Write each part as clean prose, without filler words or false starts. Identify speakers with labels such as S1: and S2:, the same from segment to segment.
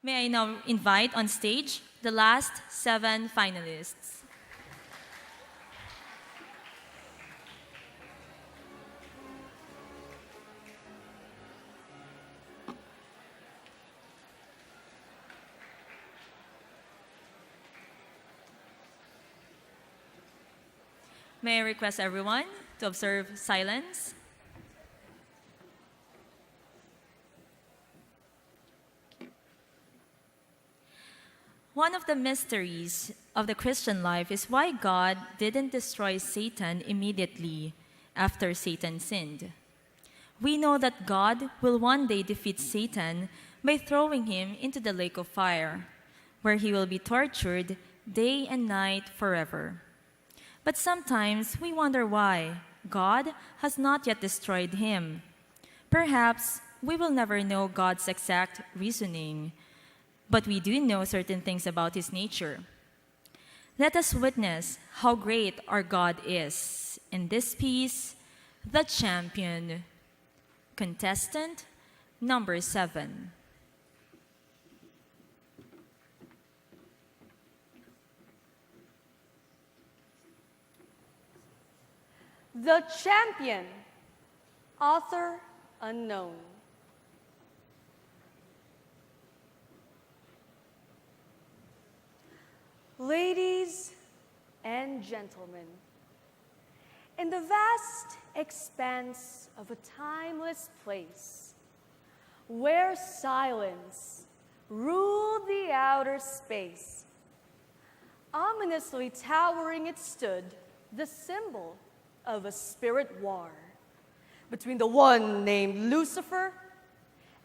S1: May I now invite on stage the last 7 finalists. May I request everyone to observe silence. One of the mysteries of the Christian life is why God didn't destroy Satan immediately after Satan sinned. We know that God will one day defeat Satan by throwing him into the lake of fire, where he will be tortured day and night forever. But sometimes we wonder why God has not yet destroyed him. Perhaps we will never know God's exact reasoning, but we do know certain things about his nature. Let us witness how great our God is in this piece, The Champion. Contestant number 7.
S2: The Champion, author unknown. Ladies and gentlemen, in the vast expanse of a timeless place, where silence ruled the outer space, ominously towering it stood, the symbol of a spirit war between the one named Lucifer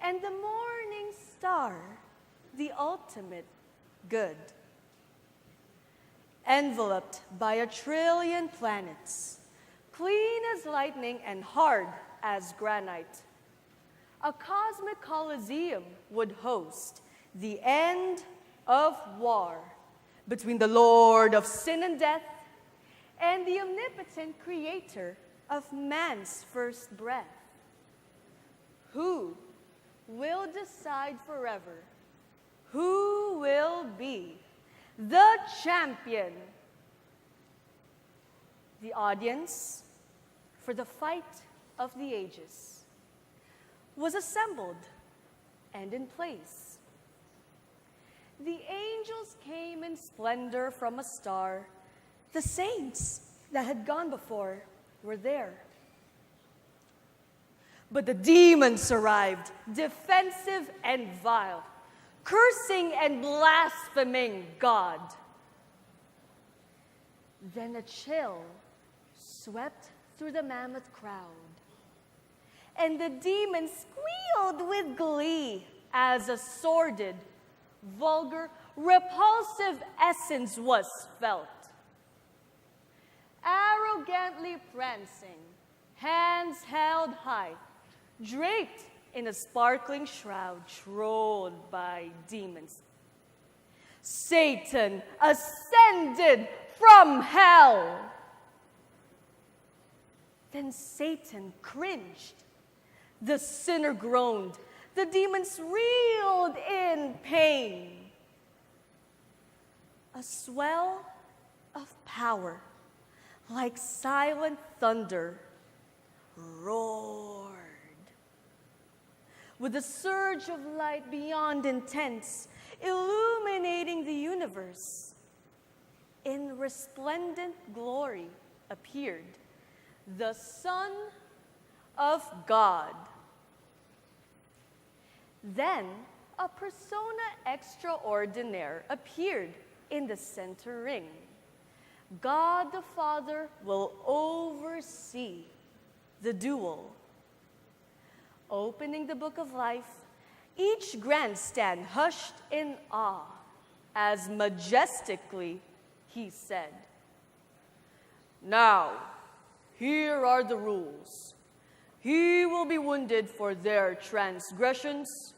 S2: and the morning star, the ultimate good. Enveloped by 1,000,000,000,000 planets, clean as lightning and hard as granite, a cosmic coliseum would host the end of war between the Lord of sin and death and the omnipotent creator of man's first breath. Who will decide forever? Who will be the champion? The audience for the fight of the ages was assembled and in place. The angels came in splendor from a star. The saints that had gone before were there. But the demons arrived, defensive and vile, cursing and blaspheming God. Then a chill swept through the mammoth crowd, and the demons squealed with glee as a sordid, vulgar, repulsive essence was felt. Arrogantly prancing, hands held high, draped in a sparkling shroud trolled by demons, Satan ascended from hell. Then Satan cringed. The sinner groaned. The demons reeled in pain. A swell of power, like silent thunder, roared. With a surge of light beyond intents, illuminating the universe, in resplendent glory appeared the Son of God. Then a persona extraordinaire appeared in the center ring. God the Father will oversee the duel. Opening the book of life, each grandstand hushed in awe as majestically he said, "Now, here are the rules. He will be wounded for their transgressions,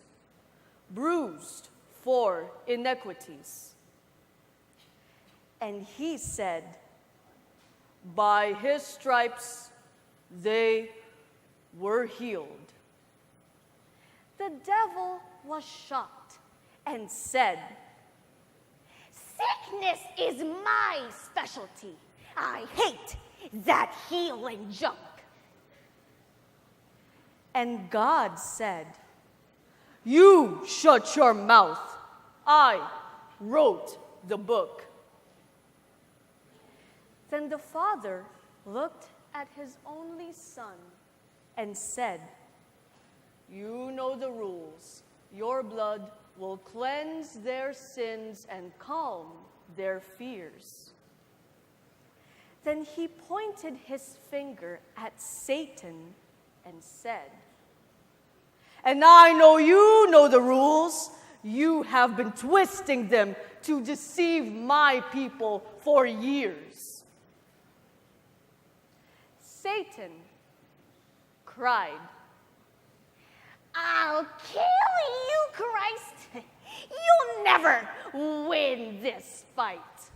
S2: bruised for iniquities." And he said, "By his stripes they were healed." The devil was shocked and said, "Sickness is my specialty. I hate that healing junk." And God said, "You shut your mouth. I wrote the book." Then the father looked at his only son and said, "You know the rules. Your blood will cleanse their sins and calm their fears." Then he pointed his finger at Satan and said, "And I know you know the rules. You have been twisting them to deceive my people for years." Satan cried, "I'll kill you, Christ. You'll never win this fight."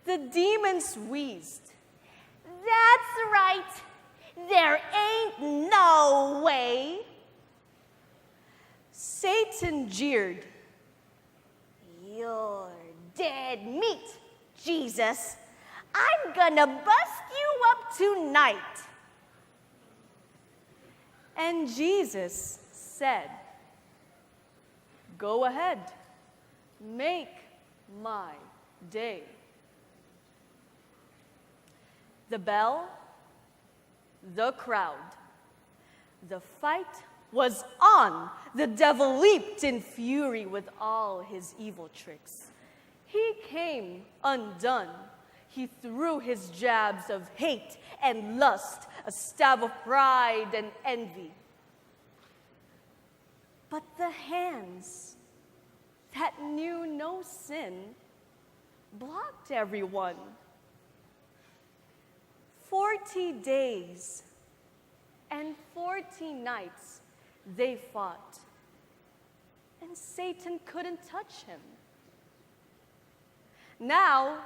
S2: The demons wheezed, "That's right. There ain't no way." Satan jeered, "You're dead meat, Jesus. I'm gonna bust you up tonight." And Jesus said, "Go ahead, make my day." The bell, the crowd, the fight was on. The devil leaped in fury with all his evil tricks. He came undone. He threw his jabs of hate and lust, a stab of pride and envy. But the hands that knew no sin blocked everyone. 40 days and 40 nights they fought, and Satan couldn't touch him. Now,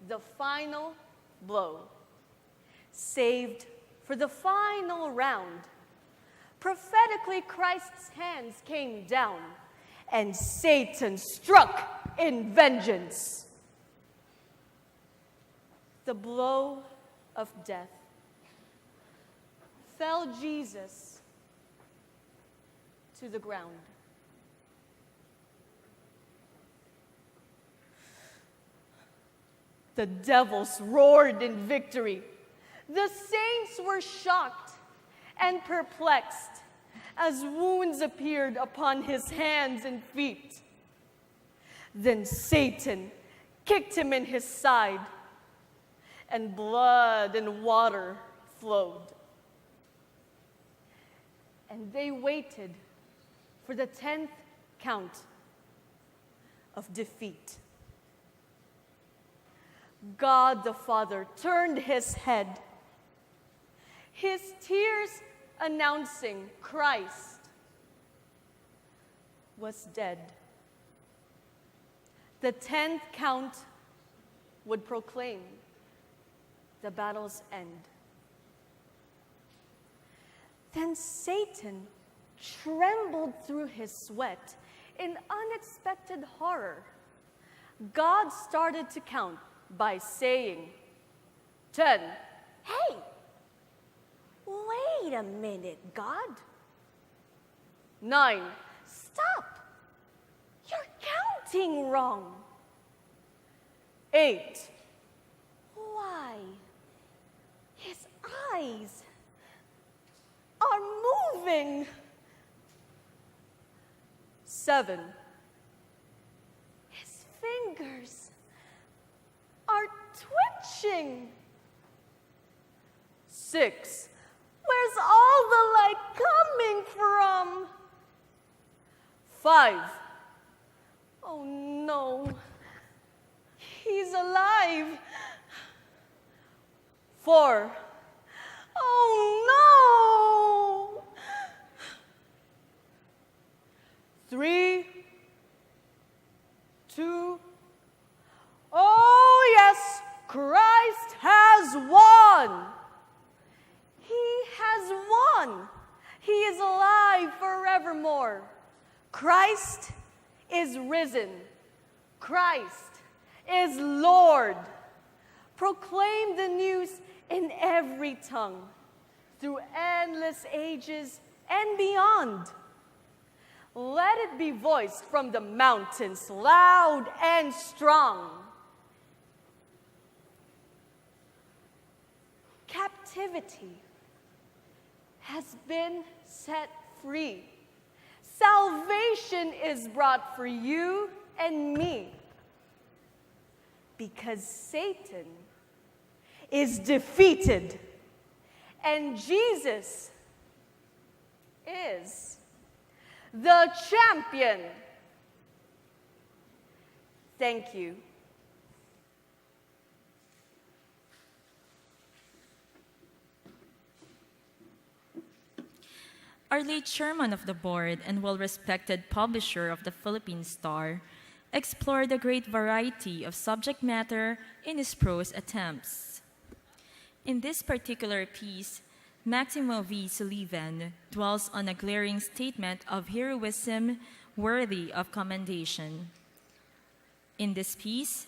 S2: the final blow, saved for the final round. Prophetically, Christ's hands came down, and Satan struck in vengeance. The blow of death fell Jesus to the ground. The devils roared in victory. The saints were shocked and perplexed as wounds appeared upon his hands and feet. Then Satan kicked him in his side, and blood and water flowed. And they waited for the 10th count of defeat. God the Father turned his head, his tears announcing Christ was dead. The 10th count would proclaim the battle's end. Then Satan trembled through his sweat in unexpected horror. God started to count by saying, 10. Hey, wait a minute, God. 9. Stop. You're counting wrong. 8. Why? His eyes are moving. 7. His fingers are twitching. 6. Where's all the light coming from? 5. Oh no, he's alive. 4. Oh no. 3, 2, oh yes, Christ has won. He has won. He is alive forevermore. Christ is risen. Christ is Lord. Proclaim the news in every tongue, through endless ages and beyond. Let it be voiced from the mountains, loud and strong. Captivity has been set free. Salvation is brought for you and me, because Satan is defeated and Jesus is the champion. Thank you.
S1: Our late chairman of the board and well-respected publisher of the Philippine Star explored a great variety of subject matter in his prose attempts. In this particular piece, Maximo V. Sullivan dwells on a glaring statement of heroism worthy of commendation. In this piece,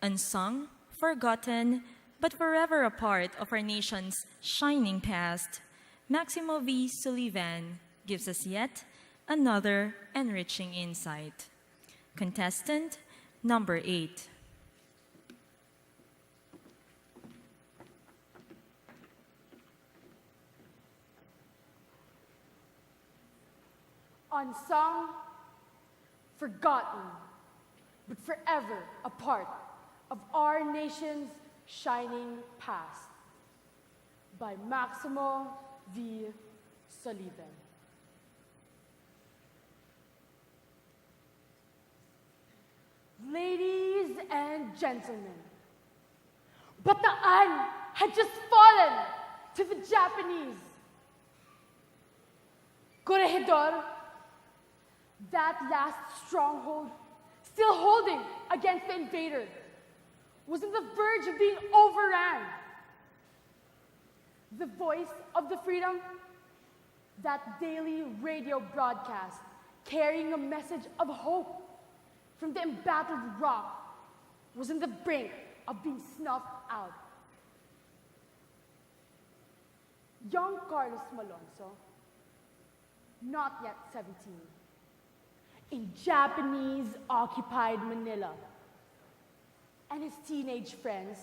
S1: unsung, forgotten, but forever a part of our nation's shining past, Maximo V. Sullivan gives us yet another enriching insight. Contestant number 8.
S3: Unsung, forgotten, but forever a part of our nation's shining past. By Maximo V. Sullivan. Ladies and gentlemen, Bataan had just fallen to the Japanese. Corregidor, that last stronghold, still holding against the invader, was on the verge of being overran. The voice of the freedom, that daily radio broadcast carrying a message of hope from the embattled rock, was on the brink of being snuffed out. Young Carlos Malonzo, not yet 17, in Japanese-occupied Manila, and his teenage friends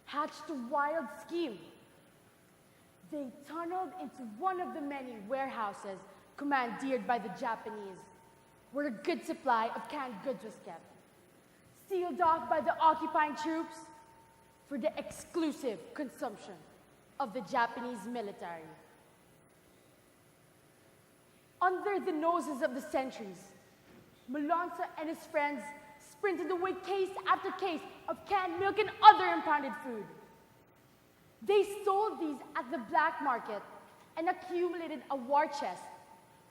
S3: hatched a wild scheme. They tunneled into one of the many warehouses commandeered by the Japanese, where a good supply of canned goods was kept, sealed off by the occupying troops for the exclusive consumption of the Japanese military. Under the noses of the sentries, Malonza and his friends sprinted away case after case of canned milk and other impounded food. They sold these at the black market and accumulated a war chest,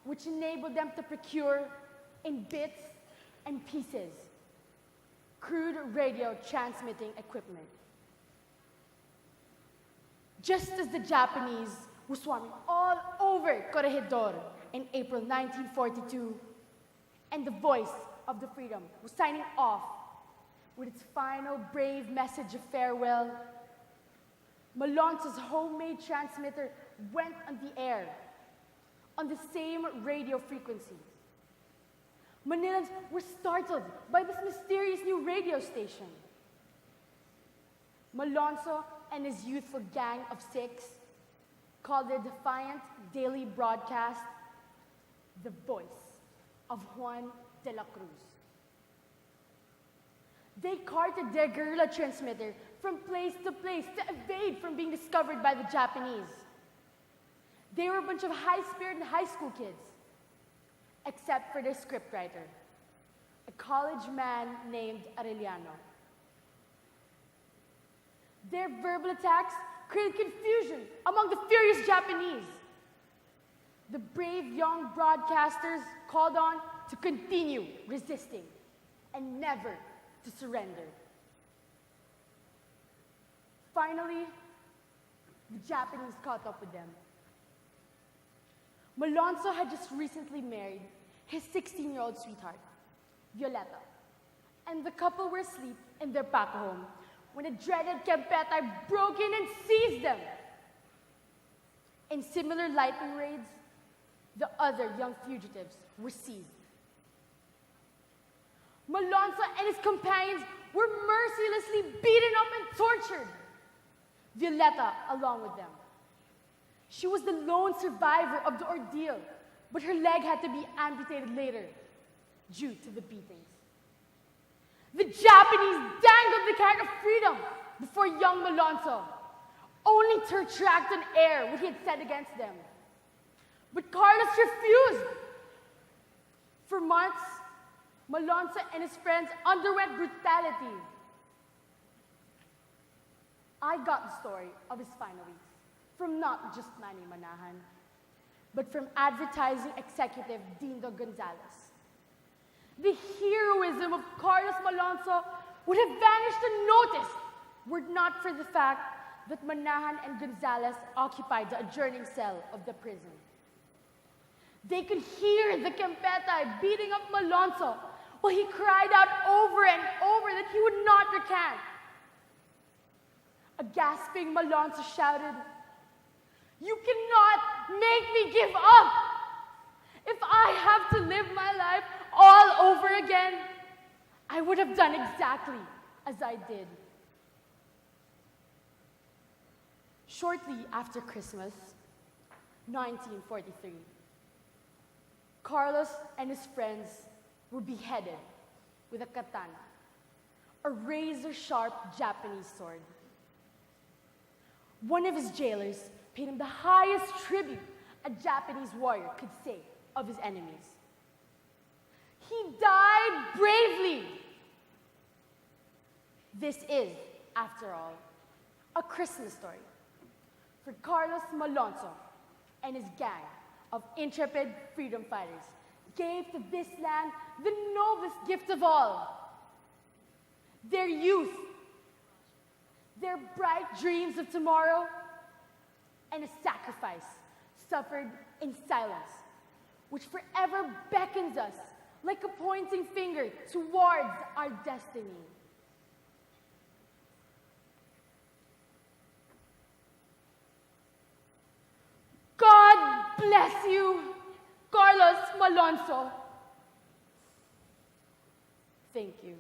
S3: which enabled them to procure, in bits and pieces, crude radio transmitting equipment. Just as the Japanese were swarming all over Corregidor in April 1942, and the voice of the freedom was signing off with its final brave message of farewell, Malonzo's homemade transmitter went on the air on the same radio frequency. Manilans were startled by this mysterious new radio station. Malonzo and his youthful gang of 6 called their defiant daily broadcast the voice of Juan de la Cruz. They carted their guerrilla transmitter from place to place to evade from being discovered by the Japanese. They were a bunch of high-spirited high school kids, except for their scriptwriter, a college man named Arellano. Their verbal attacks created confusion among the furious Japanese. The brave young broadcasters called on to continue resisting and never to surrender. Finally, the Japanese caught up with them. Malonzo had just recently married his 16-year-old sweetheart, Violeta, and the couple were asleep in their pack home when a dreaded Campeta broke in and seized them. In similar lightning raids, the other young fugitives were seized. Malonzo and his companions were mercilessly beaten up and tortured. Violeta along with them. She was the lone survivor of the ordeal, but her leg had to be amputated later due to the beatings. The Japanese dangled the carrot of freedom before young Malonzo, only to retract and air what he had said against them. But Carlos refused. For months, Malonzo and his friends underwent brutality. I got the story of his final weeks from not just Manny Manahan, but from advertising executive Dindo Gonzalez. The heroism of Carlos Malonzo would have vanished unnoticed were it not for the fact that Manahan and Gonzalez occupied the adjourning cell of the prison. They could hear the Campeta beating up Malonzo while he cried out over and over that he would not recant. A gasping Malonzo shouted, "You cannot make me give up! If I have to live my life all over again, I would have done exactly as I did." Shortly after Christmas, 1943, Carlos and his friends were beheaded with a katana, a razor-sharp Japanese sword. One of his jailers paid him the highest tribute a Japanese warrior could say of his enemies. He died bravely. This is, after all, a Christmas story for Carlos Malonzo and his gang of intrepid freedom fighters gave to this land the noblest gift of all: their youth, their bright dreams of tomorrow, and a sacrifice suffered in silence, which forever beckons us like a pointing finger towards our destiny. God bless you, Carlos Malonzo. Thank you.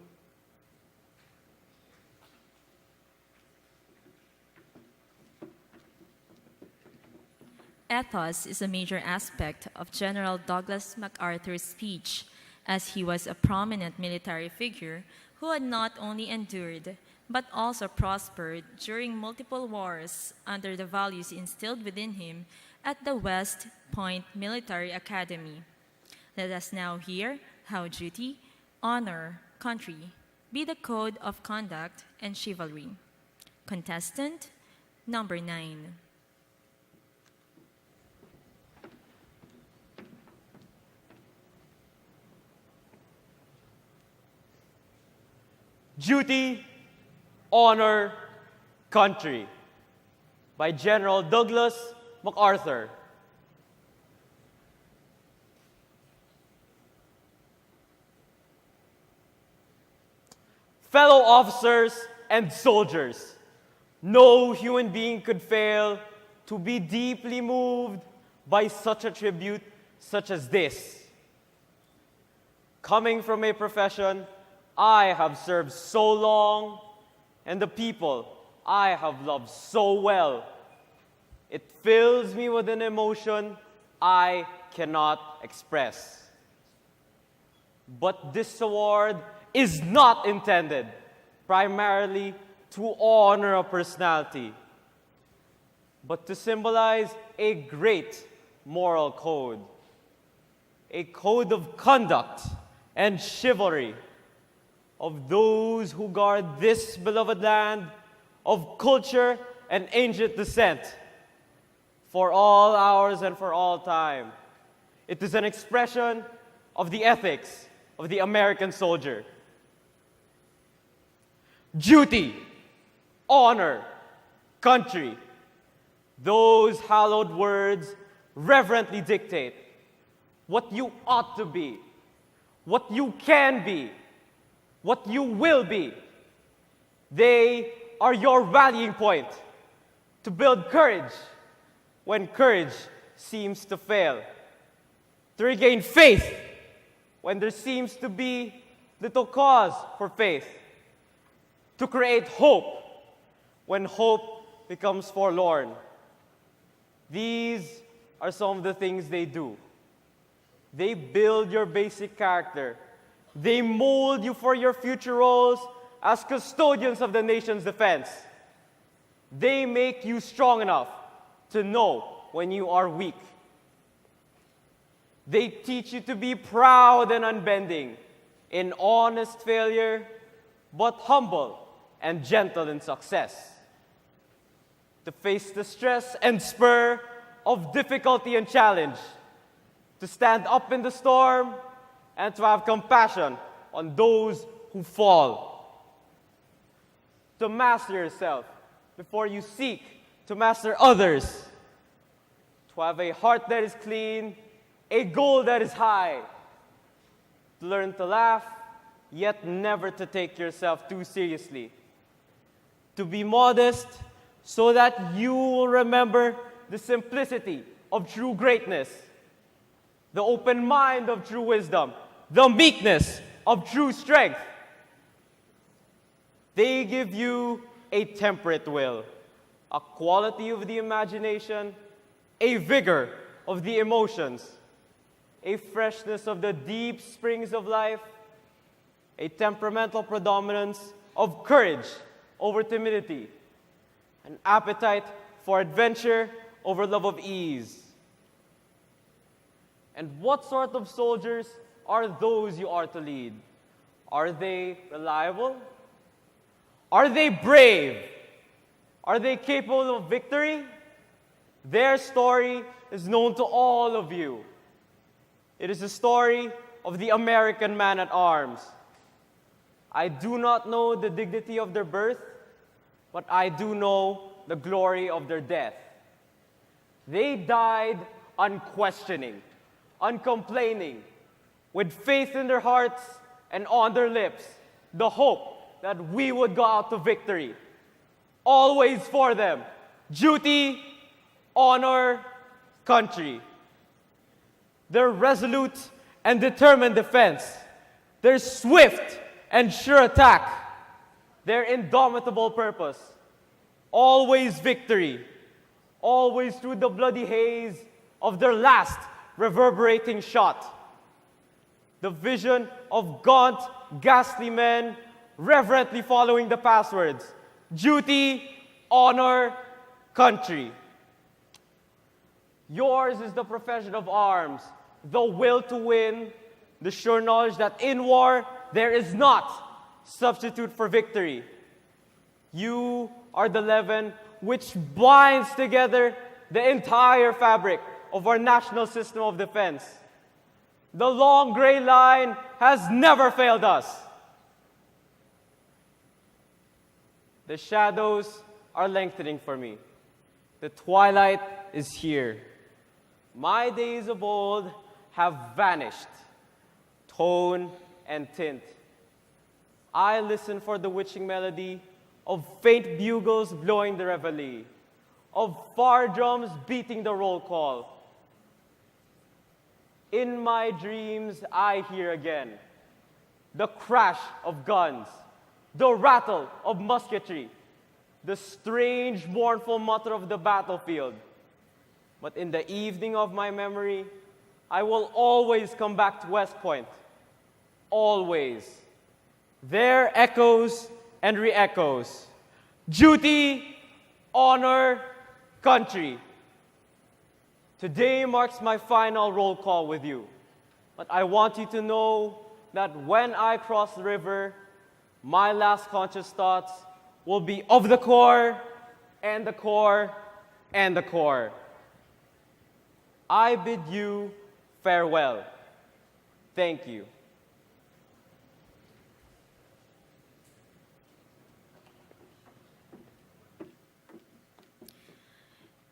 S1: Ethos is a major aspect of General Douglas MacArthur's speech, as he was a prominent military figure who had not only endured, but also prospered during multiple wars under the values instilled within him at the West Point Military Academy. Let us now hear how duty, honor, country be the code of conduct and chivalry. Contestant number 9.
S4: Duty, Honor, Country by General Douglas MacArthur. Fellow officers and soldiers, no human being could fail to be deeply moved by such a tribute such as this. Coming from a profession I have served so long, and the people I have loved so well, it fills me with an emotion I cannot express. But this award is not intended primarily to honor a personality, but to symbolize a great moral code, a code of conduct and chivalry of those who guard this beloved land of culture and ancient descent for all hours and for all time. It is an expression of the ethics of the American soldier. Duty, honor, country. Those hallowed words reverently dictate what you ought to be, what you can be, what you will be. They are your rallying point to build courage when courage seems to fail, to regain faith when there seems to be little cause for faith, to create hope when hope becomes forlorn. These are some of the things they do. They build your basic character. They mold you for your future roles as custodians of the nation's defense. They make you strong enough to know when you are weak. They teach you to be proud and unbending in honest failure, but humble and gentle in success. To face the stress and spur of difficulty and challenge, to stand up in the storm, and to have compassion on those who fall. To master yourself before you seek to master others. To have a heart that is clean, a goal that is high. To learn to laugh, yet never to take yourself too seriously. To be modest so that you will remember the simplicity of true greatness, the open mind of true wisdom, the meekness of true strength. They give you a temperate will, a quality of the imagination, a vigor of the emotions, a freshness of the deep springs of life, a temperamental predominance of courage over timidity, an appetite for adventure over love of ease. And what sort of soldiers are those you are to lead? Are they reliable? Are they brave? Are they capable of victory? Their story is known to all of you. It is the story of the American man at arms. I do not know the dignity of their birth, but I do know the glory of their death. They died unquestioning, uncomplaining, with faith in their hearts and on their lips, the hope that we would go out to victory. Always for them, duty, honor, country. Their resolute and determined defense, their swift and sure attack, their indomitable purpose, always victory, always through the bloody haze of their last reverberating shot. The vision of gaunt, ghastly men reverently following the passwords, duty, honor, country. Yours is the profession of arms, the will to win, the sure knowledge that in war there is not substitute for victory. You are the leaven which binds together the entire fabric of our national system of defense. The long gray line has never failed us. The shadows are lengthening for me. The twilight is here. My days of old have vanished, tone and tint. I listen for the witching melody of faint bugles blowing the reveille, of far drums beating the roll call. In my dreams, I hear again the crash of guns, the rattle of musketry, the strange, mournful mutter of the battlefield. But in the evening of my memory, I will always come back to West Point. Always. There echoes and re-echoes. Duty, honor, country. Today marks my final roll call with you. But I want you to know that when I cross the river, my last conscious thoughts will be of the Corps and the Corps and the Corps. I bid you farewell. Thank you.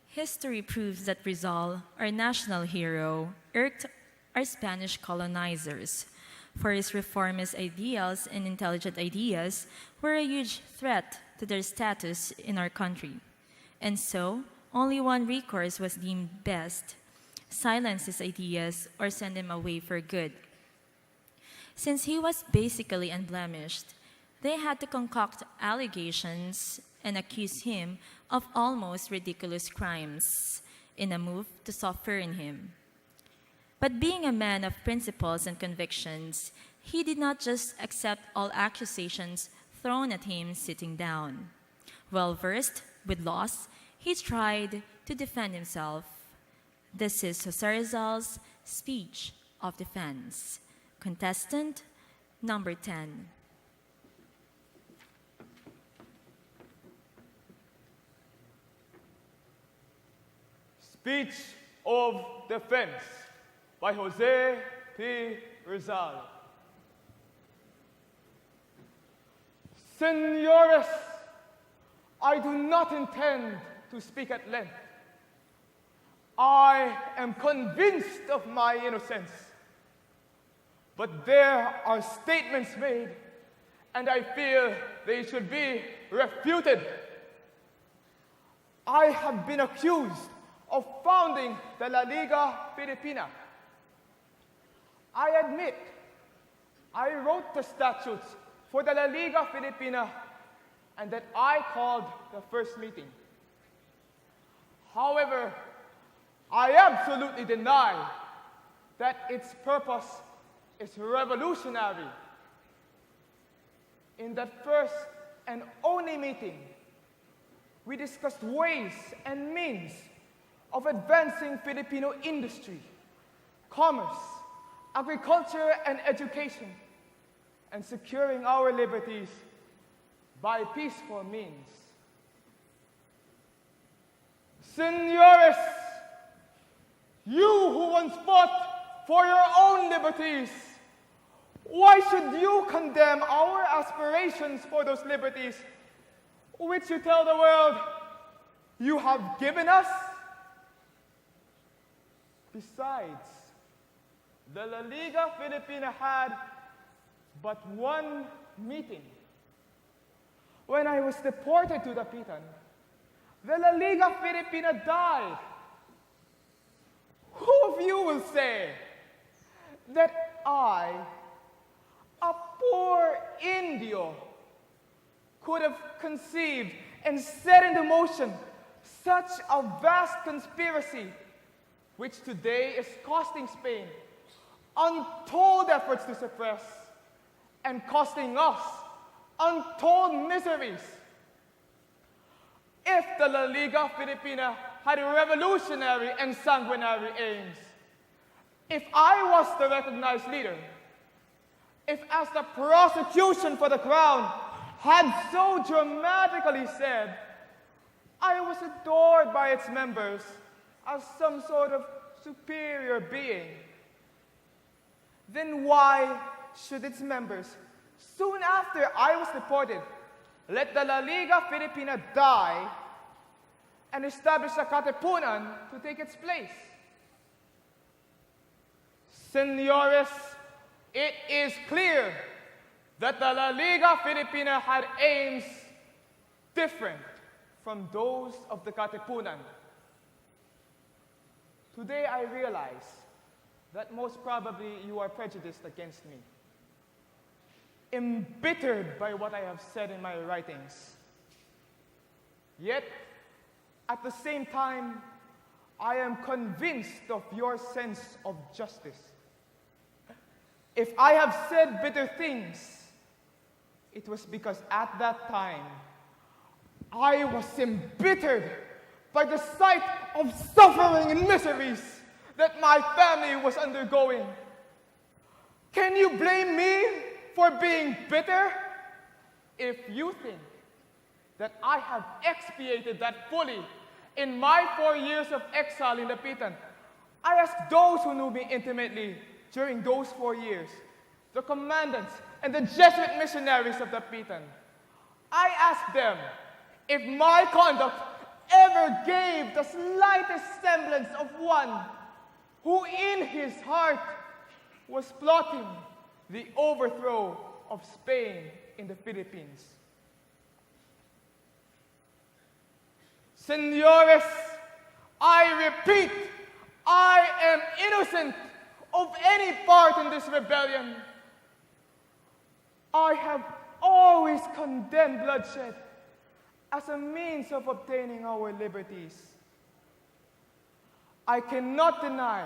S1: History proves that Rizal, our national hero, irked our Spanish colonizers. for his reformist ideals and intelligent ideas were a huge threat to their status in our country. And so, only one recourse was deemed best: silence his ideas or send him away for good. Since he was basically unblemished, they had to concoct allegations and accuse him of almost ridiculous crimes in a move to soften him. But being a man of principles and convictions, he did not just accept all accusations thrown at him sitting down. Well versed with laws, he tried to defend himself. This is Jose Rizal's speech of defense. Contestant number 10.
S5: Speech of Defense by Jose P. Rizal. Senores, I do not intend to speak at length. I am convinced of my innocence. But there are statements made, and I feel they should be refuted. I have been accused of founding the La Liga Filipina. I admit, I wrote the statutes for the La Liga Filipina and that I called the first meeting. However, I absolutely deny that its purpose is revolutionary. In that first and only meeting, we discussed ways and means of advancing Filipino industry, commerce, agriculture, and education, and securing our liberties by peaceful means. Senores, you who once fought for your own liberties, why should you condemn our aspirations for those liberties, which you tell the world you have given us? Besides, the La Liga Filipina had but one meeting. When I was deported to the Pitan, the La Liga Filipina died. Who of you will say that I, a poor Indio, could have conceived and set into motion such a vast conspiracy, which today is costing Spain untold efforts to suppress and costing us untold miseries? If the La Liga Filipina had revolutionary and sanguinary aims, if I was the recognized leader, if as the prosecution for the crown had so dramatically said, I was adored by its members as some sort of superior being, then why should its members, soon after I was deported, let the La Liga Filipina die and establish a Katipunan to take its place? Senores, it is clear that the La Liga Filipina had aims different from those of the Katipunan. Today I realize that most probably you are prejudiced against me, embittered by what I have said in my writings. Yet, at the same time, I am convinced of your sense of justice. If I have said bitter things, it was because at that time, I was embittered by the sight of suffering and miseries that my family was undergoing. Can you blame me for being bitter? If you think that I have expiated that fully in my 4 years of exile in Lapitan, I ask those who knew me intimately during those 4 years, the commandants and the Jesuit missionaries of Lapitan. I ask them if my conduct ever gave the slightest semblance of one who in his heart was plotting the overthrow of Spain in the Philippines. Señores, I repeat, I am innocent of any part in this rebellion. I have always condemned bloodshed as a means of obtaining our liberties. I cannot deny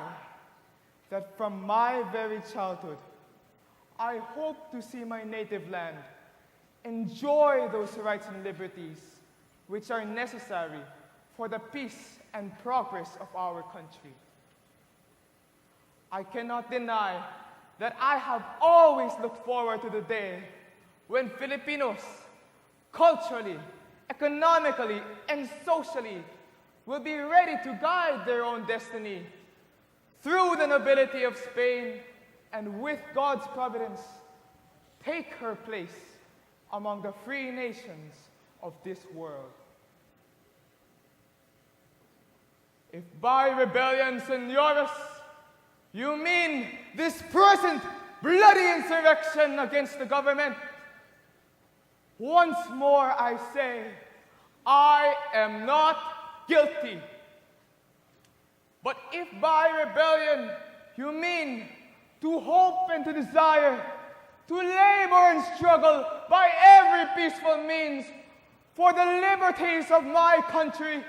S5: that from my very childhood, I hope to see my native land enjoy those rights and liberties which are necessary for the peace and progress of our country. I cannot deny that I have always looked forward to the day when Filipinos, culturally, economically, and socially, will be ready to guide their own destiny through the nobility of Spain and with God's providence, take her place among the free nations of this world. If by rebellion, señores, you mean this present bloody insurrection against the government, once more I say, I am not guilty. But if by rebellion you mean to hope and to desire, to labor and struggle by every peaceful means for the liberties of my country,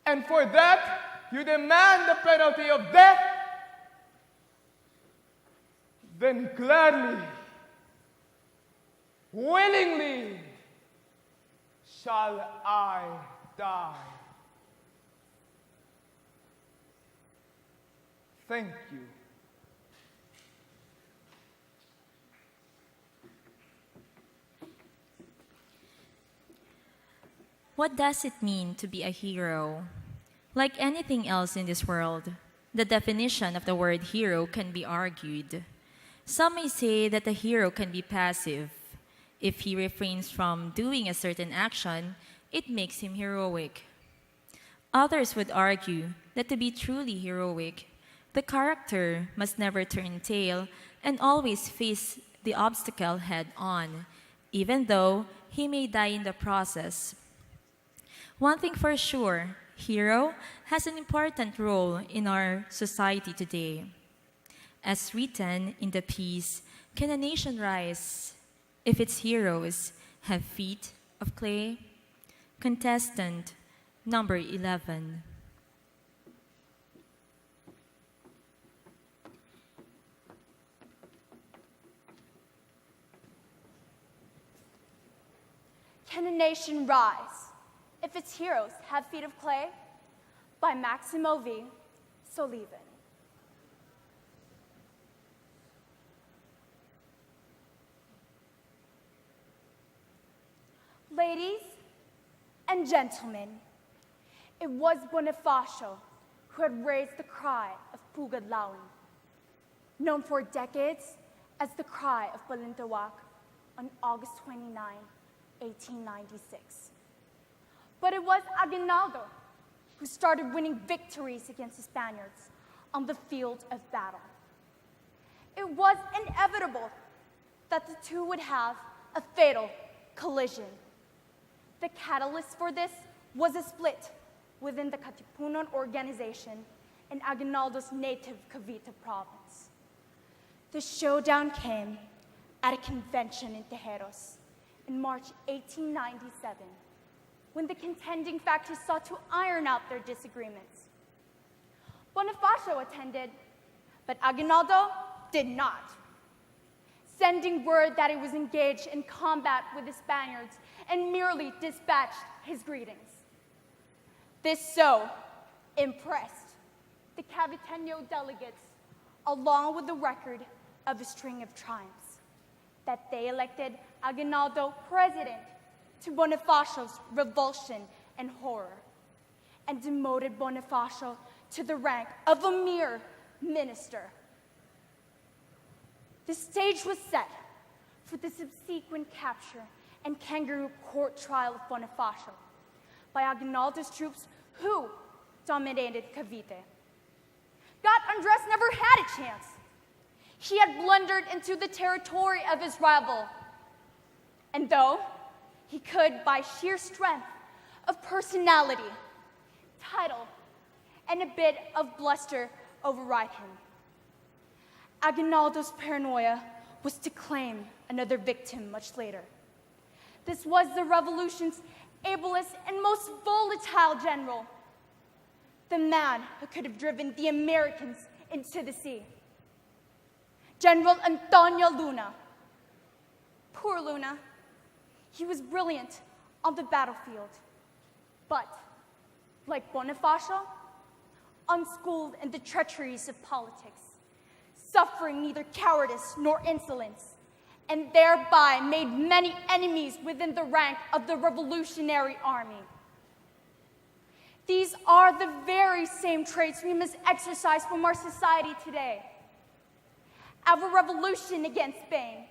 S5: and for that you demand the penalty of death, then gladly, willingly shall I die. Thank you.
S1: What does it mean to be a hero? Like anything else in this world, the definition of the word hero can be argued. Some may say that a hero can be passive. If he refrains from doing a certain action, it makes him heroic. Others would argue that to be truly heroic, the character must never turn tail and always face the obstacle head on, even though he may die in the process. One thing for sure, hero has an important role in our society today. As written in the piece, "Can a nation rise if its heroes have feet of clay?" Contestant number 11.
S3: Can a nation rise if its heroes have feet of clay? By Maximo V. Soliven. Ladies and gentlemen, it was Bonifacio who had raised the cry of Pugadlawin, known for decades as the cry of Balintawak, on August 29, 1896. But it was Aguinaldo who started winning victories against the Spaniards on the field of battle. It was inevitable that the two would have a fatal collision. The catalyst for this was a split within the Katipunan organization in Aguinaldo's native Cavite province. The showdown came at a convention in Tejeros in March 1897, when the contending factions sought to iron out their disagreements. Bonifacio attended, but Aguinaldo did not, sending word that he was engaged in combat with the Spaniards and merely dispatched his greetings. This so impressed the Caviteño delegates, along with the record of a string of triumphs, that they elected Aguinaldo president to Bonifacio's revulsion and horror, and demoted Bonifacio to the rank of a mere minister. The stage was set for the subsequent capture and kangaroo court trial of Bonifacio by Aguinaldo's troops, who dominated Cavite. God Andres never had a chance. he had blundered into the territory of his rival. And though he could, by sheer strength of personality, title, and a bit of bluster, override him, Aguinaldo's paranoia was to claim another victim much later. This was the revolution's ablest and most volatile general, the man who could have driven the Americans into the sea. General Antonio Luna. Poor Luna. He was brilliant on the battlefield, but, like Bonifacio, unschooled in the treacheries of politics, suffering neither cowardice nor insolence, and thereby made many enemies within the rank of the Revolutionary Army. These are the very same traits we must exercise from our society today. Our revolution against Spain,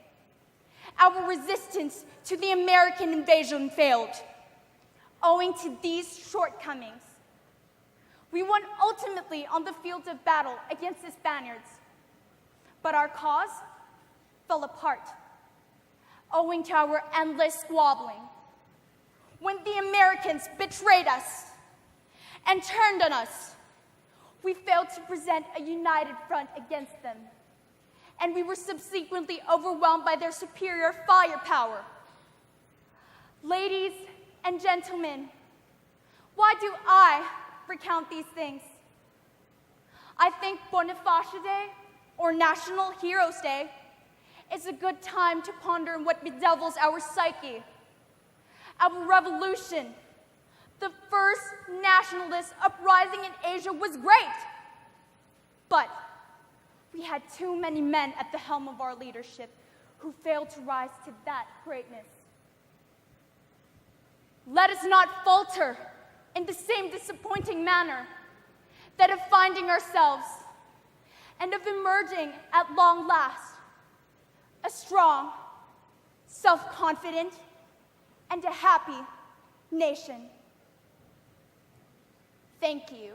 S3: our resistance to the American invasion failed. Owing to these shortcomings, we won ultimately on the field of battle against the Spaniards, but our cause fell apart, owing to our endless squabbling. When the Americans betrayed us and turned on us, we failed to present a united front against them, and we were subsequently overwhelmed by their superior firepower. Ladies and gentlemen, why do I recount these things? I think Bonifacio Day, or National Heroes Day, is a good time to ponder on what bedevils our psyche. Our revolution, the first nationalist uprising in Asia, was great, but we had too many men at the helm of our leadership who failed to rise to that greatness. Let us not falter in the same disappointing manner that of finding ourselves and of emerging at long last a strong, self-confident, and a happy nation. Thank you.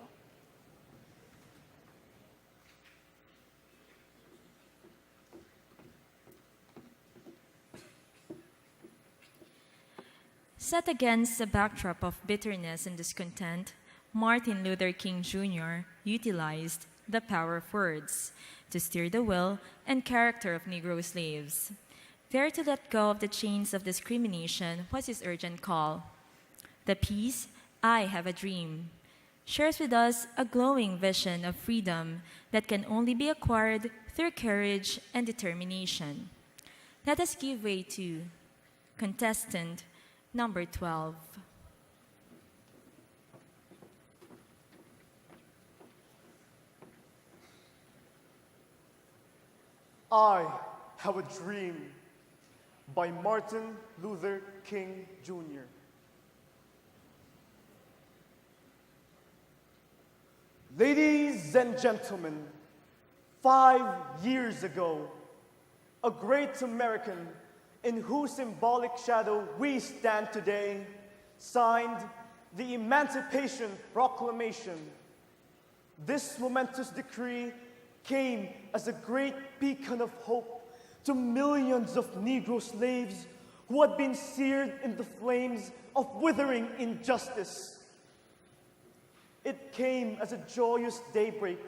S1: Set against the backdrop of bitterness and discontent, Martin Luther King Jr. utilized the power of words to steer the will and character of Negro slaves. There to let go of the chains of discrimination was his urgent call. The piece, I Have a Dream, shares with us a glowing vision of freedom that can only be acquired through courage and determination. Let us give way to contestant number 12.
S6: I Have a Dream by Martin Luther King Jr. Ladies and gentlemen, 5 years ago, a great American in whose symbolic shadow we stand today signed the Emancipation Proclamation. This momentous decree came as a great beacon of hope to millions of Negro slaves who had been seared in the flames of withering injustice. It came as a joyous daybreak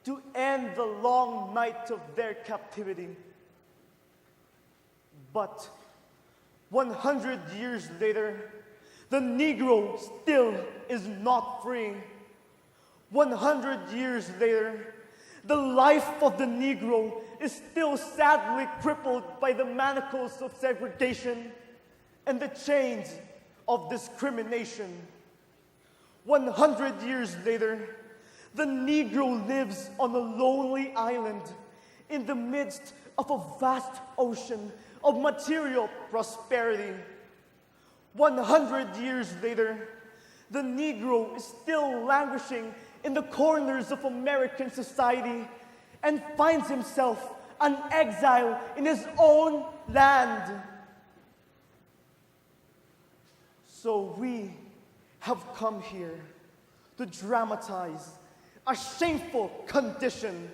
S6: to end the long night of their captivity. But 100 years later, the Negro still is not free. 100 years later, the life of the Negro is still sadly crippled by the manacles of segregation and the chains of discrimination. 100 years later, the Negro lives on a lonely island in the midst of a vast ocean of material prosperity. 100 years later, the Negro is still languishing in the corners of American society and finds himself an exile in his own land. So we have come here to dramatize a shameful condition.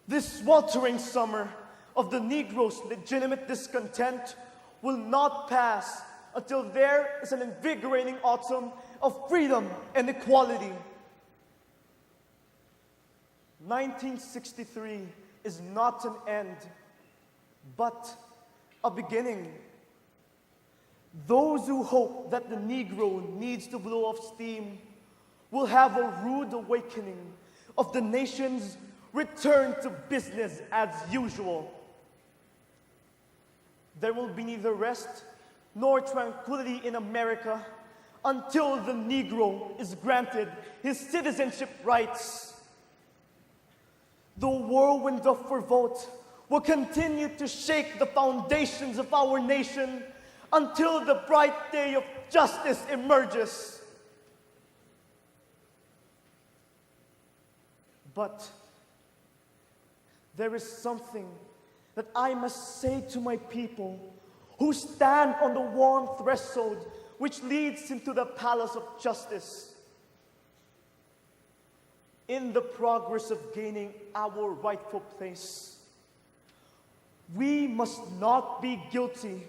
S6: This sweltering summer of the Negro's legitimate discontent will not pass until there is an invigorating autumn of freedom and equality. 1963 is not an end, but a beginning. Those who hope that the Negro needs to blow off steam will have a rude awakening of the nation's return to business as usual. There will be neither rest nor tranquility in America until the Negro is granted his citizenship rights. The whirlwind of revolt will continue to shake the foundations of our nation until the bright day of justice emerges. But there is something that I must say to my people who stand on the warm threshold which leads into the palace of justice. In the progress of gaining our rightful place, we must not be guilty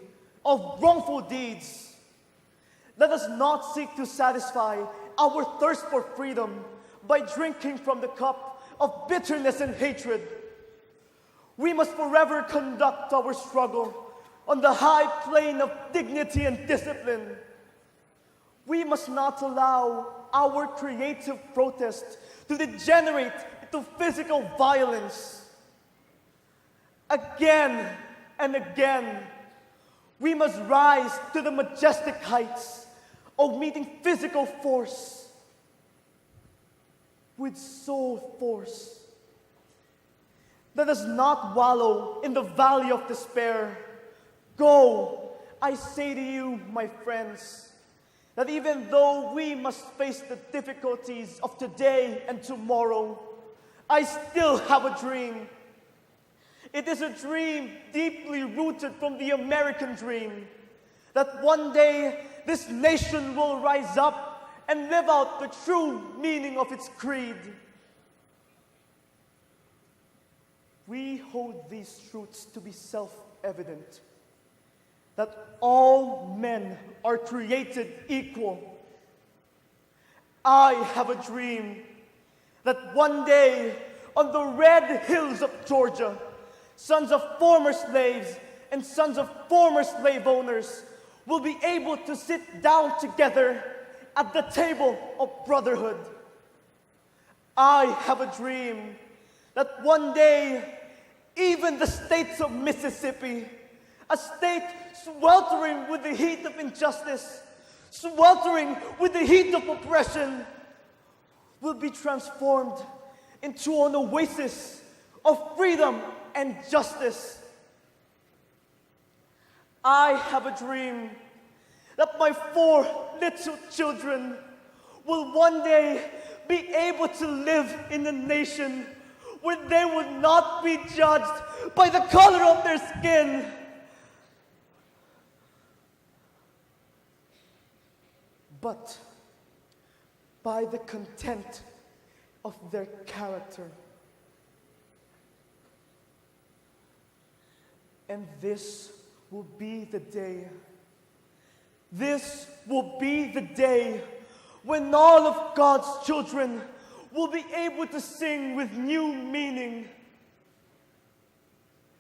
S6: of wrongful deeds. Let us not seek to satisfy our thirst for freedom by drinking from the cup of bitterness and hatred. We must forever conduct our struggle on the high plane of dignity and discipline. We must not allow our creative protest to degenerate into physical violence. Again and again, we must rise to the majestic heights of meeting physical force with soul force. Let us not wallow in the valley of despair. Go, I say to you, my friends, that even though we must face the difficulties of today and tomorrow, I still have a dream. It is a dream deeply rooted from the American dream, that one day this nation will rise up and live out the true meaning of its creed. We hold these truths to be self-evident, that all men are created equal. I have a dream that one day on the red hills of Georgia, sons of former slaves and sons of former slave owners will be able to sit down together at the table of brotherhood. I have a dream that one day, even the states of Mississippi, a state sweltering with the heat of injustice, sweltering with the heat of oppression, will be transformed into an oasis of freedom and justice. I have a dream that my 4 little children will one day be able to live in a nation where they would not be judged by the color of their skin, but by the content of their character. And this will be the day. This will be the day when all of God's children will be able to sing with new meaning.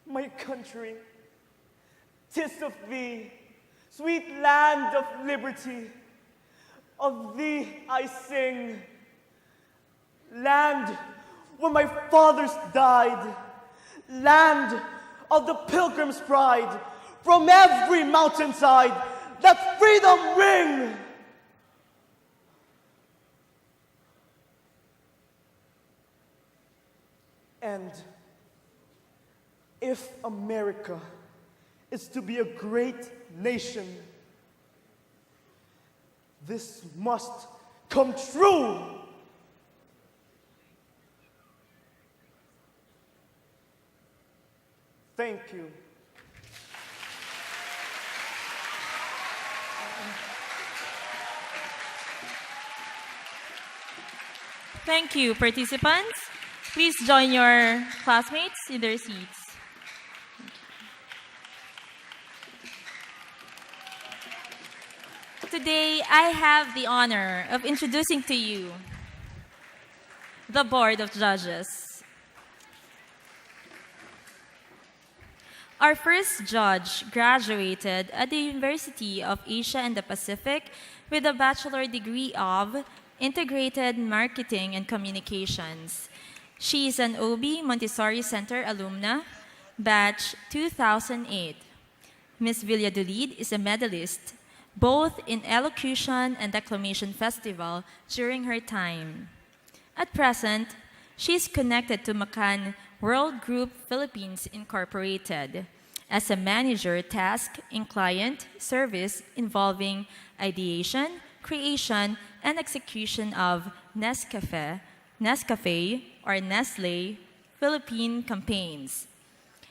S6: My country, 'tis of thee, sweet land of liberty, of thee I sing. Land where my fathers died, land of the pilgrim's pride, from every mountainside, let freedom ring. And if America is to be a great nation, this must come true. Thank you.
S1: Thank you, participants. Please join your classmates in their seats. Today, I have the honor of introducing to you the Board of Judges. Our first judge graduated at the University of Asia and the Pacific with a bachelor degree of Integrated Marketing and Communications. She is an OB Montessori Center alumna, batch 2008. Ms. Villadolid is a medalist both in Elocution and Declamation Festival during her time. At present, she is connected to Macan World Group Philippines Incorporated as a manager tasked in client service involving ideation, creation, and execution of Nescafe or Nestle Philippine campaigns.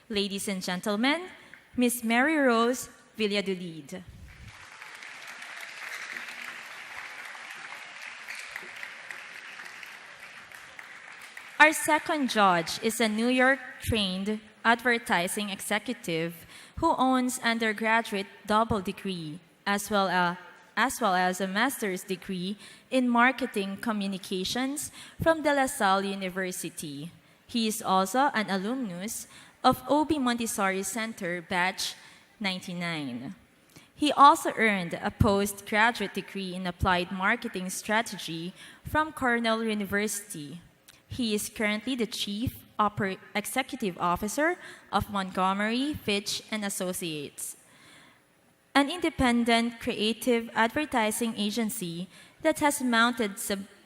S1: Ladies and gentlemen, Ms. Mary Rose Villadolid. Our second judge is a New York-trained advertising executive who owns undergraduate double degree as well as a master's degree in marketing communications from De La Salle University. He is also an alumnus of OB Montessori Center batch 99. He also earned a postgraduate degree in applied marketing strategy from Cornell University. He is currently the Chief Executive Officer of Montgomery, Fitch and Associates, an independent creative advertising agency that has mounted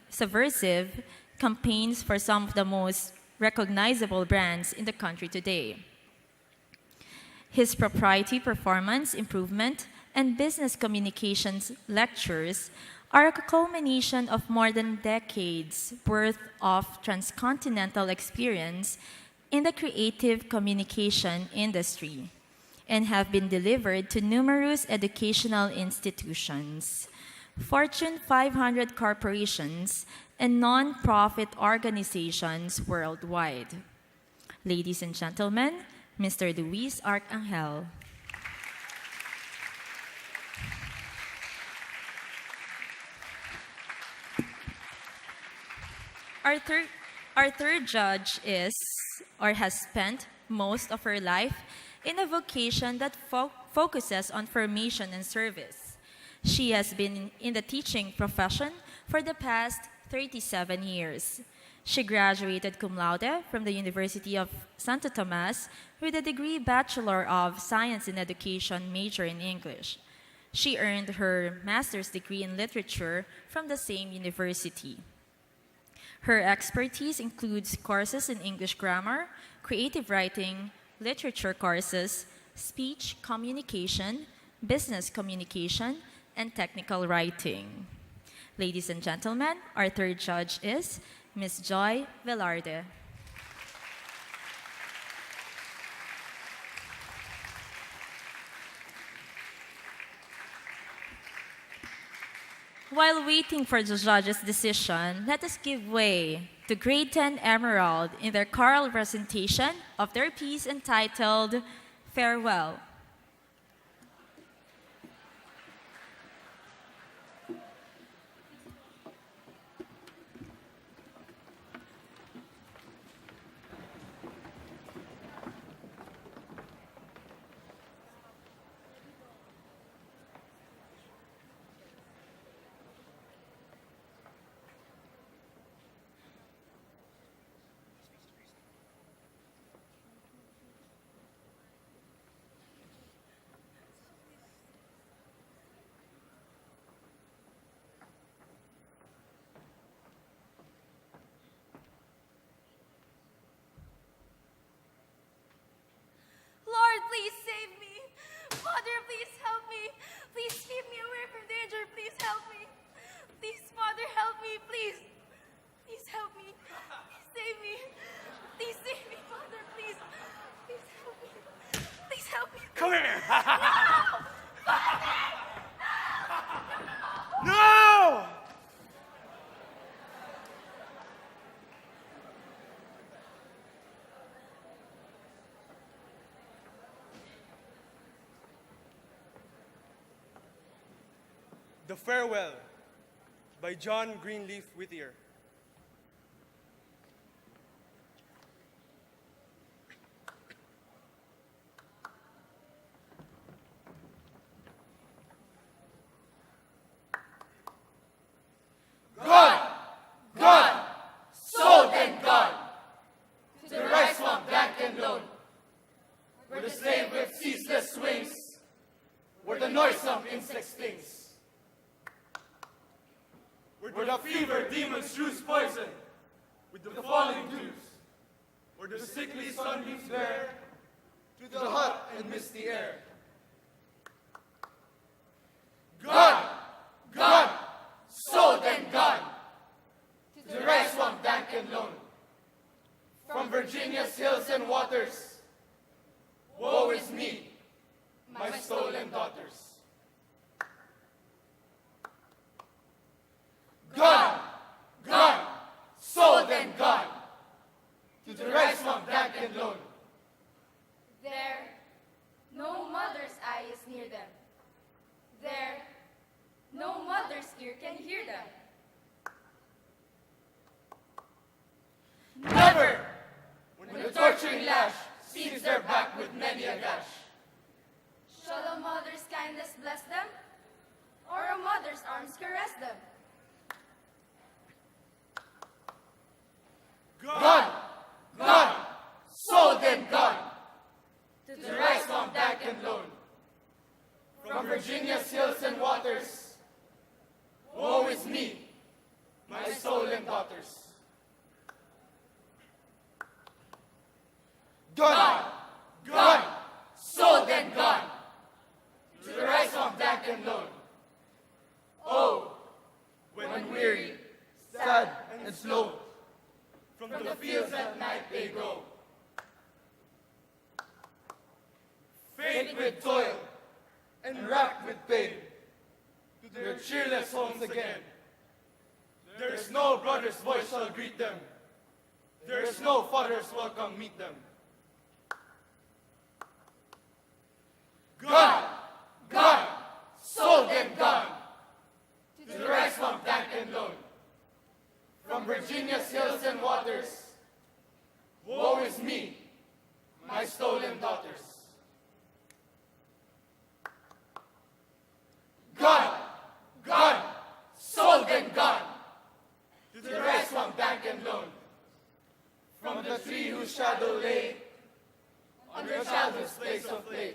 S1: subversive campaigns for some of the most recognizable brands in the country today. His proprietary performance improvement and business communications lectures are a culmination of more than decades worth of transcontinental experience in the creative communication industry and have been delivered to numerous educational institutions, Fortune 500 corporations, and non-profit organizations worldwide. Ladies and gentlemen, Mr. Luis Arcangel. Our third judge is or has spent most of her life in a vocation that focuses on formation and service. She has been in the teaching profession for the past 37 years. She graduated cum laude from the University of Santo Tomas with a degree Bachelor of Science in Education major in English. She earned her master's degree in literature from the same university. Her expertise includes courses in English grammar, creative writing, literature courses, speech communication, business communication, and technical writing. Ladies and gentlemen, our third judge is Ms. Joy Velarde. While waiting for the judge's decision, let us give way to Grade 10 Emerald in their choral presentation of their piece entitled Farewell.
S7: Lord, please save me. Father, please help me. Please keep me away from danger. Please help me. Please, Father, help me. Please. Please help me. Please save me. Please save me, Father. Please. Please help me. Please help me.
S6: Come here!
S7: No!
S6: No!
S8: The Farewell by John Greenleaf Whittier.
S9: Gone! Gone! Sold and gone! To the rice swamp dank and lone, where the slave with ceaseless swings, where the noisome insect stings, where the fever demon strews poison with the falling dews, where the sickly sunbeams glare through the hot and misty air. Gone! Gone! Sold and gone! To the rice swamp dank and lone, from Virginia's hills and waters, woe is me, my stolen daughters. Gone! Gone! Sold and gone! To the rice swamp dank and lone.
S7: There, no mother's eye is near them. There, no mother's ear can hear them.
S9: Never! When the torturing lash sees their back with many a gash.
S7: Shall a mother's kindness bless them, or a mother's arms caress them?
S9: Gone! Gone! Sold and gone! To the rice swamp dank and lone, from Virginia's hills and waters, woe is me, my stolen daughters. Gone! Gone! Sold and gone! To the rice swamp dank and lone. Oh, when weary, sad, and slow, from the fields at night they go, faint with toil and racked with pain, to their cheerless homes again. There is no brother's voice shall greet them. There is no father's welcome meet them. Gone! Gone! Sold and gone! To the rice swamp dank and lone, from Virginia's hills and waters, woe is me, my stolen daughters. Gone! Gone! Sold and gone! To the rice swamp dank and lone, from the tree whose shadow lay on their childhood's place of play.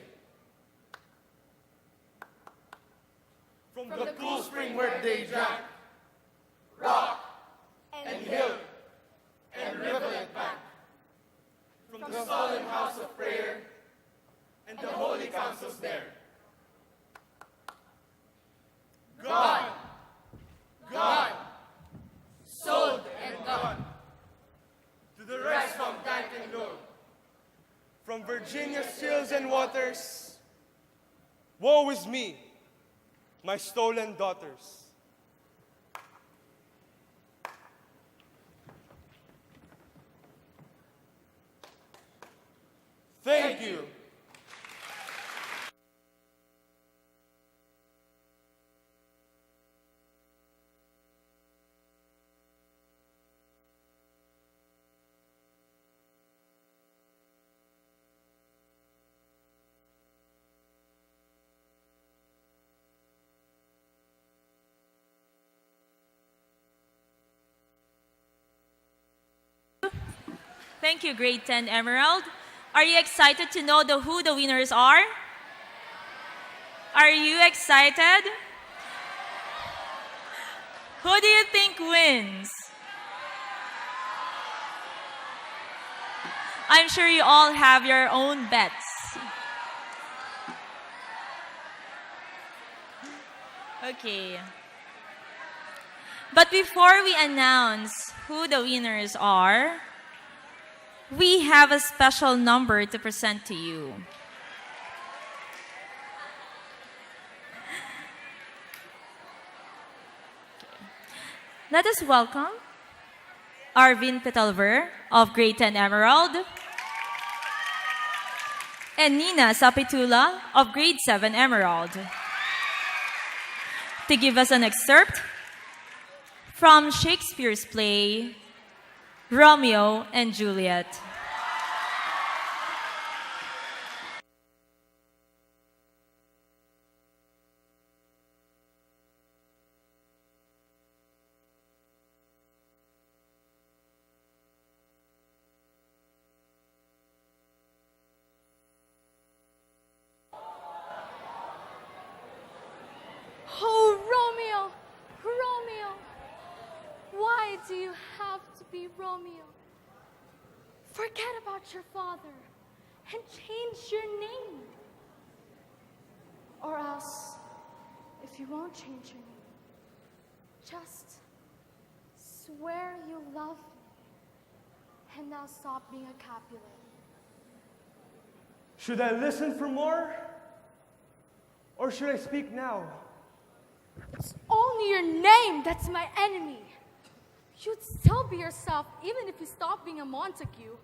S9: From the cool spring where they drank, rock and hill and rivulet bank. From the solemn house of prayer and the holy councils there. Gone! Gone! Sold and gone! To the rice swamp dank and lone,
S8: From Virginia's hills and waters, woe is me, my stolen daughters. Thank you.
S1: Thank you, Grade 10 Emerald. Are you excited to know who the winners are? Are you excited? Who do you think wins? I'm sure you all have your own bets. Okay. But before we announce who the winners are, we have a special number to present to you. Let us welcome Arvin Petalver of Grade 10 Emerald and Nina Sapitula of Grade 7 Emerald. to give us an excerpt from Shakespeare's play, Romeo and Juliet.
S7: Oh, Romeo, Romeo, why do you have to be Romeo? Forget about your father and change your name. Or else, if you won't change your name, just swear you love me and now stop being a Capulet.
S8: Should I listen for more? Or should I speak now?
S7: It's only your name that's my enemy. You'd still be yourself even if you stop being a Montague.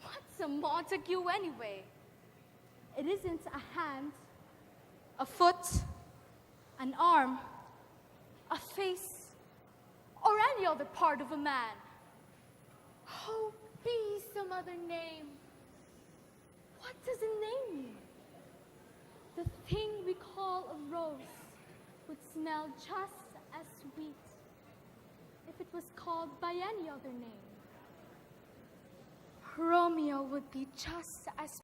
S7: What's a Montague anyway? It isn't a hand, a foot, an arm, a face, or any other part of a man. Oh, be some other name. What does a name mean? The thing we call a rose would smell just as sweet if it was called by any other name. Romeo would be just as